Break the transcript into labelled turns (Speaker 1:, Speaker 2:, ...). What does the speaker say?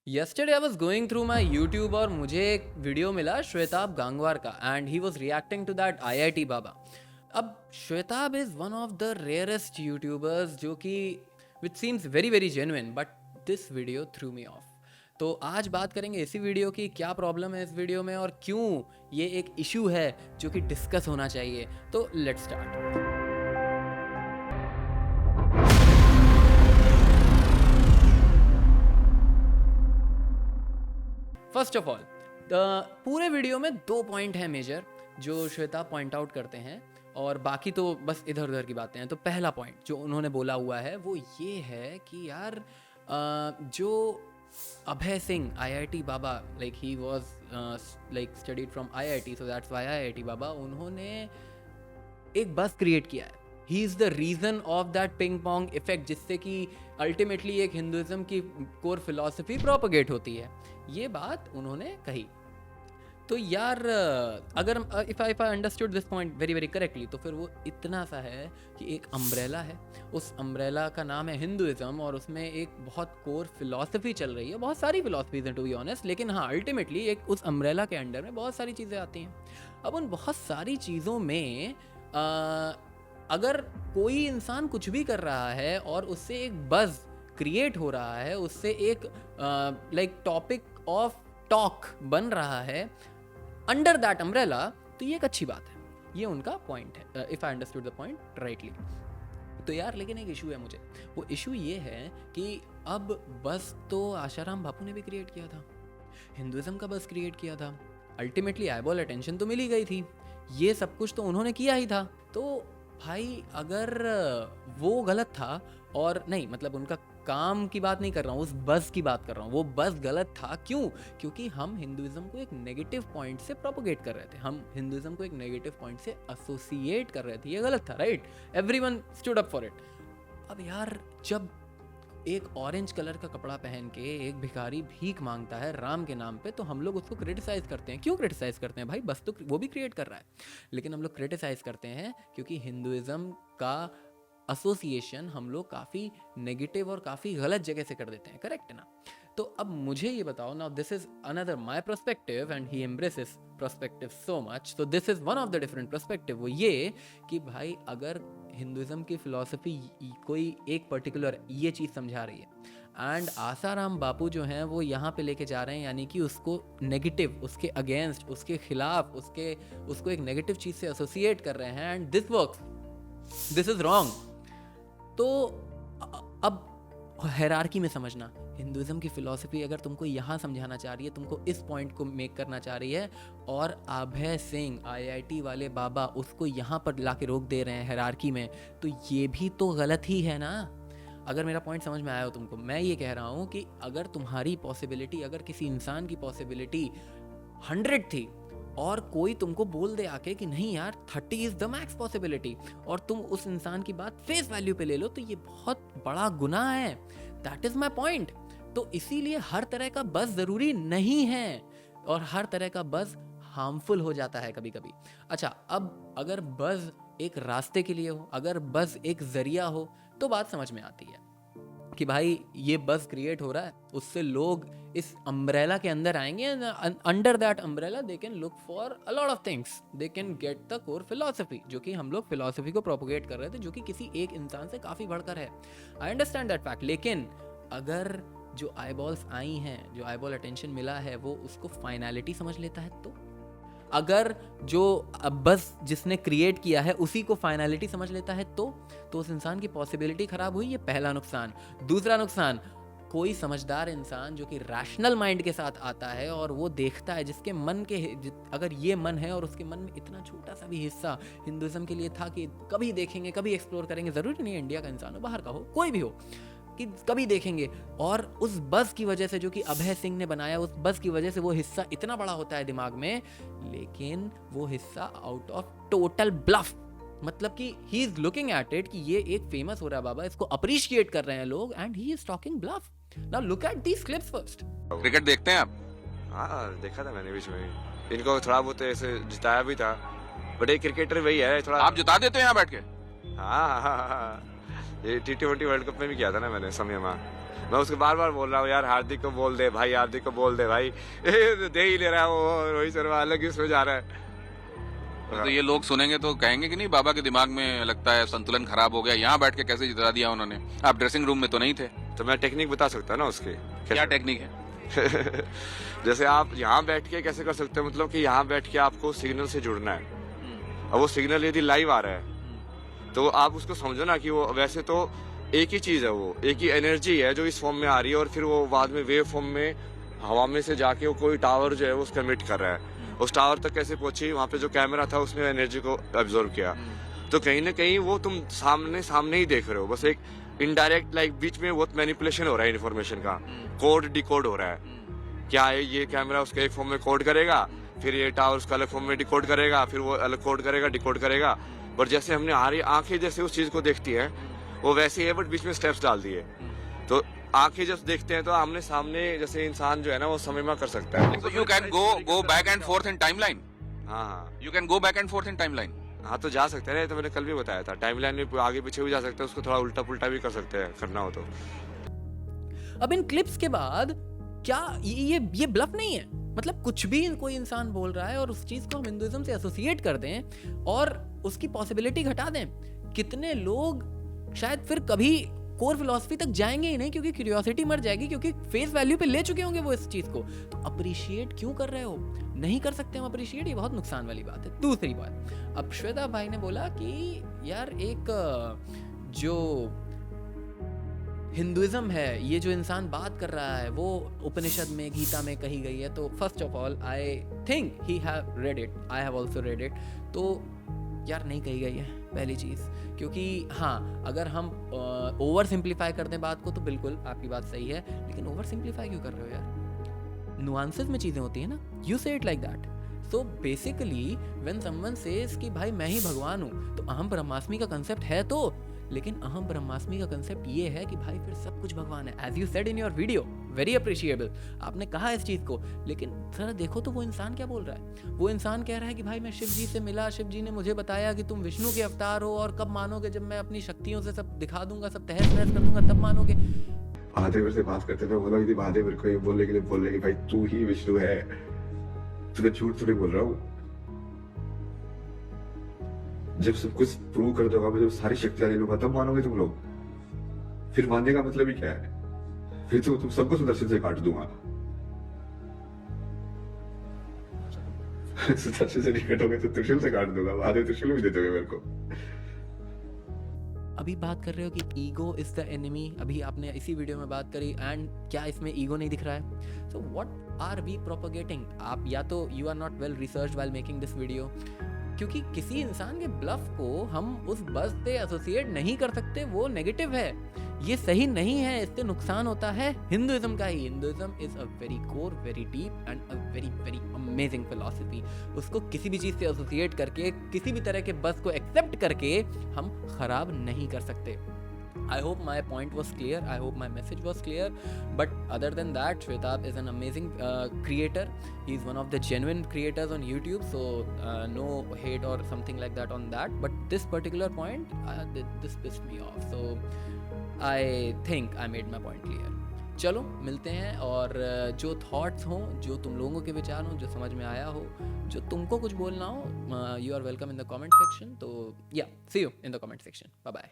Speaker 1: Yesterday I was going through my YouTube और मुझे एक वीडियो मिला श्वेताब गांगवार का and he was reacting to that IIT Baba. अब Shwetab is one of the rarest YouTubers जो कि which seems very very genuine, but this video threw me off. तो आज बात करेंगे इसी वीडियो की, क्या प्रॉब्लम है इस वीडियो में और क्यों ये एक इशू है जो कि डिस्कस होना चाहिए। तो let's start. First of all, पूरे वीडियो में 2 पॉइंट हैं मेजर जो श्वेता पॉइंट आउट करते हैं और बाकी तो बस इधर उधर की बातें हैं। तो पहला पॉइंट जो उन्होंने बोला हुआ है वो ये है कि यार जो Abhay Singh IIT Baba, like he was like studied from IIT, so that's why IIT Baba, उन्होंने एक बस क्रिएट किया है। He is the reason of that ping pong effect, जिससे कि अल्टीमेटली एक हिंदुइज्म की कोर फिलॉसफी प्रोपगेट होती है। ये बात उन्होंने कही। तो यार अगर if I understood this point very very correctly, तो फिर वो इतना सा है कि एक अम्ब्रेला है, उस अम्ब्रेला का नाम है हिंदुइज्म और उसमें एक बहुत कोर फिलॉसफी चल रही है। बहुत सारी फिलॉसफीज हैं टू बी ऑनेस्ट, लेकिन हाँ अल्टीमेटली एक उस अम्ब्रेला के अंडर में बहुत सारी चीज़ें आती हैं। अब उन बहुत सारी चीज़ों में अगर कोई इंसान कुछ भी कर रहा है और उससे एक बज़ क्रिएट हो रहा है, उससे एक लाइक टॉपिक ऑफ टॉक बन रहा है अंडर दैट अम्ब्रेला, तो ये एक अच्छी बात है। ये उनका पॉइंट है, if I understood the point rightly. तो यार लेकिन एक इशू है मुझे, वो इशू ये है कि अब बस तो आशाराम बापू ने भी क्रिएट किया था, हिंदुइज्म का बस क्रिएट किया था, अल्टीमेटली आईबॉल अटेंशन तो मिल ही गई थी, ये सब कुछ तो उन्होंने किया ही था। तो भाई अगर वो गलत था, और नहीं मतलब उनका काम की बात नहीं कर रहा हूँ, उस बस की बात कर रहा हूँ, वो बस गलत था। क्यों? क्योंकि हम हिंदुइज्म को एक नेगेटिव पॉइंट से प्रोपोगेट कर रहे थे, हम हिंदुइज्म को एक नेगेटिव पॉइंट से एसोसिएट कर रहे थे, ये गलत था, right? Everyone stood up for it. अब यार जब एक ऑरेंज कलर का कपड़ा पहन के एक भिखारी भीख मांगता है राम के नाम पे, तो हम लोग उसको क्रिटिसाइज करते हैं। क्यों क्रिटिसाइज करते हैं भाई? बस तो वो भी क्रिएट कर रहा है, लेकिन हम लोग क्रिटिसाइज करते हैं क्योंकि हिंदुइज्म का एसोसिएशन हम लोग काफ़ी नेगेटिव और काफ़ी गलत जगह से कर देते हैं, करेक्ट है ना? तो अब मुझे ये बताओ, now this is another my perspective and he embraces perspective so much, तो this is one of the different perspective. वो ये कि भाई अगर हिंदुइज्म की फिलॉसफी कोई एक पर्टिकुलर ये चीज़ समझा रही है एंड आसाराम बापू जो हैं वो यहाँ पे लेके जा रहे हैं, यानी कि उसको नेगेटिव, उसके अगेंस्ट, उसके खिलाफ, उसको एक नेगेटिव चीज़ से एसोसिएट कर रहे हैं, and this works, this is wrong. तो अब हायरार्की में समझना, हिंदुइज्म की फिलॉसफी अगर तुमको यहाँ समझाना चाह रही है, तुमको इस पॉइंट को मेक करना चाह रही है, और अभय सिंह आईआईटी वाले बाबा उसको यहाँ पर लाके रोक दे रहे हैं हायरार्की में, तो ये भी तो गलत ही है ना। अगर मेरा पॉइंट समझ में आया हो तुमको, मैं ये कह रहा हूँ कि अगर तुम्हारी पॉसिबिलिटी, अगर किसी इंसान की पॉसिबिलिटी 100 थी और कोई तुमको बोल दे आके कि नहीं यार 30 इज द मैक्स पॉसिबिलिटी, और तुम उस इंसान की बात फेस वैल्यू पे ले लो, तो ये बहुत बड़ा गुनाह है। That is my point. तो इसीलिए हर तरह का बज़ ज़रूरी नहीं है और हर तरह का बज़ हार्मफुल हो जाता है कभी कभी। अच्छा, अब अगर बज़ एक रास्ते के लिए हो, अगर बज़ एक जरिया हो, तो बात समझ में आती है कि भाई ये बज़ क्रिएट हो रहा है, उससे लोग इस अम्ब्रेला के अंदर आएंगे, under that umbrella they can look for a lot of things, they can get the core philosophy, जो कि हम लोग फिलॉसफी को प्रोपोगेट कर रहे थे, जो कि किसी एक इंसान से काफ़ी बढ़कर है। आई अंडरस्टैंड दैट फैक्ट, लेकिन अगर जो आईबॉल्स आई हैं, जो आईबॉल अटेंशन मिला है, वो उसको फाइनलिटी समझ लेता है, तो अगर जो बस जिसने क्रिएट किया है उसी को फाइनलिटी समझ लेता है, तो उस इंसान की पॉसिबिलिटी खराब हुई। ये पहला नुकसान। दूसरा नुकसान, कोई समझदार इंसान जो कि रैशनल माइंड के साथ आता है और वो देखता है, जिसके मन के, अगर ये मन है और उसके मन में इतना छोटा सा भी हिस्सा हिंदुइज्म के लिए था कि कभी देखेंगे, कभी एक्सप्लोर करेंगे, ज़रूरी नहीं इंडिया का इंसान हो, बाहर का हो, कोई भी हो, कि कभी देखेंगे, और उस बस की वजह से जो कि अभय सिंह ने बनाया, उस बस की वजह से वो हिस्सा इतना बड़ा होता है दिमाग में, लेकिन वो हिस्सा आउट ऑफ टोटल ब्लफ, मतलब कि he is looking at it कि ये एक फेमस हो रहा है बाबा, इसको अप्रिशिएट कर रहे हैं लोग, and he is talking bluff. Now look at these clips first.
Speaker 2: Cricket देखते हैं आप?
Speaker 3: हाँ देखा था मैंने बीच में, इनको थोड़ा बहुत ऐसे जिताया भी था, बट एक क्रिकेटर वही है थोड़ा।
Speaker 2: आप जिता देते हैं यहाँ बैठ के?
Speaker 3: हाँ हाँ हाँ, ये T20 वर्ल्ड कप में भी किया था ना मैंने समय में, मैं उसको बार बार बोल रहा हूँ यार हार्दिक को बोल दे भाई, हार्दिक को बोल दे भाई। दे ही ले रहा है वो, रोहित शर्मा अलग ही उसमें जा रहा है।
Speaker 2: तो ये लोग सुनेंगे तो कहेंगे कि नहीं बाबा के दिमाग में लगता है संतुलन खराब हो गया, यहाँ बैठ के कैसे जिता दिया उन्होंने, आप ड्रेसिंग रूम में तो नहीं थे।
Speaker 3: तो मैं टेक्निक बता सकता ना उसकी।
Speaker 2: क्या टेक्निक है?
Speaker 3: जैसे आप यहाँ बैठ के कैसे कर सकते हो, मतलब कि यहाँ बैठ के आपको सिग्नल से जुड़ना है। अब वो सिग्नल यदि लाइव आ रहा है तो आप उसको समझो ना कि वो वैसे तो एक ही चीज है, वो एक ही एनर्जी है जो इस फॉर्म में आ रही है और फिर वो बाद में वेव फॉर्म में हवा में से जाके वो कोई टावर जो है वो उसका एमिट कर रहा है। उस टावर तक कैसे पहुंची, वहां पे जो कैमरा था उसने एनर्जी को एब्जॉर्व किया। तो कहीं ना कहीं वो तुम सामने ही देख रहे हो, बस एक इनडायरेक्ट लाइक बीच में बहुत मैनिपुलेशन हो रहा है इन्फॉर्मेशन का, कोड डिकोड हो रहा है। क्या है, ये कैमरा उसका एक फॉर्म में कोड करेगा, फिर ये टावर उसका अलग फॉर्म में डिकोड करेगा, फिर वो अलग कोड करेगा, डिकोड करेगा। और जैसे हमने हमारी आंखें जैसे उस चीज को देखती है वो वैसे ही है, बट बीच में स्टेप्स डाल दिए। तो आंखें जब देखते हैं तो आमने सामने जैसे इंसान जो है ना वो समय में कर सकता है।
Speaker 2: So you can go back and forth in timeline.
Speaker 3: हाँ हाँ
Speaker 2: You can go back and forth in timeline.
Speaker 3: हाँ, तो जा सकते हैं। तो मैंने कल भी बताया था, टाइमलाइन में आगे पीछे भी जा सकते हैं, उसको थोड़ा उल्टा पुल्टा भी कर सकते हैं करना हो तो।
Speaker 1: अब इन क्लिप्स के बाद क्या ये ब्लफ नहीं है? मतलब कुछ भी कोई इंसान बोल रहा है और उस चीज को हम हिंदुइज्म से एसोसिएट कर दें और उसकी पॉसिबिलिटी घटा दें। कितने लोग शायद फिर कभी कोर फिलॉसफी तक जाएंगे ही नहीं, क्योंकि क्यूरियोसिटी मर जाएगी, क्योंकि फेस वैल्यू पे ले चुके होंगे वो इस चीज को। तो अप्रिशिएट क्यों कर रहे हो? नहीं कर सकते हम अप्रिशिएट, ये बहुत नुकसान वाली बात है। दूसरी बात, अब श्वेता भाई ने बोला कि यार एक जो हिंदुइज्म है, ये जो इंसान बात कर रहा है वो उपनिषद में, गीता में कही गई है। तो first of all I think he have read it, I have also read it. तो यार नहीं कही गई है पहली चीज़, क्योंकि हाँ अगर हम ओवर सिंप्लीफाई कर दें बात को तो बिल्कुल आपकी बात सही है, लेकिन ओवर सिंप्लीफाई क्यों कर रहे हो यार? नुआंसेस में चीज़ें होती है ना, यू से it like that. So basically when someone says कि भाई मैं ही भगवान हूँ, तो अहम ब्रह्मास्मि का कंसेप्ट है तो, लेकिन अहम ब्रह्मास्मि का कंसेप्ट ये है कि भाई फिर सब कुछ भगवान है। As you said in your video, very appreciable, आपने कहा इस चीज़ को, लेकिन जरा देखो तो वो इंसान क्या बोल रहा है। वो इंसान कह रहा है कि भाई मैं शिव जी से मिला, शिव जी ने मुझे बताया कि तुम विष्णु के अवतार हो, और कब मानोगे? जब मैं अपनी शक्तियों से सब दिखा दूंगा, सब तहस नहस कर दूंगा, तब मानोगे।
Speaker 4: महादेव से बात करते थे, बोला कि महादेव को ये बोलने के लिए बोल रहे कि भाई तू ही विष्णु है, तुम्हें झूठ थोड़ी बोल रहा हूँ। जब सब कुछ प्रूव कर दोगा, जब सारी शक्तियां ले लूंगा, तब मानोगे तुम लोग। फिर मानने का मतलब ही क्या है? फिर तो तुम सबको सुदर्शन से काट दूंगा। सुदर्शन से नहीं कटोगे तो त्रिशूल से काट दूंगा, महादेव त्रिशूल भी दे दोगे मेरे को।
Speaker 1: अभी बात कर रहे हो कि ईगो इज द एनिमी, अभी आपने इसी वीडियो में बात करी, एंड क्या इसमें ईगो नहीं दिख रहा है? So what are we propagating? आप या तो you are not well researched while making this video, क्योंकि किसी इंसान के ब्लफ को हम उस बस से एसोसिएट नहीं कर सकते, वो नेगेटिव है, ये सही नहीं है, इससे नुकसान होता है हिंदुइज्म का ही। Hinduism is a very core, very deep and a very very amazing philosophy. उसको किसी भी चीज़ से एसोसिएट करके, किसी भी तरह के बस को एक्सेप्ट करके हम खराब नहीं कर सकते। I hope my point was clear. I hope my message was clear. But other than that, Shwetab is an amazing creator. He's one of the genuine creators on YouTube. So no hate or something like that on that. But this particular point, this pissed me off. So I think I made my point clear. चलो मिलते हैं, और जो thoughts हों, जो तुम लोगों के विचार हों, जो समझ में आया हो, जो तुमको कुछ बोलना हो, you are welcome in the comment section. तो या see you in the comment section. Bye bye.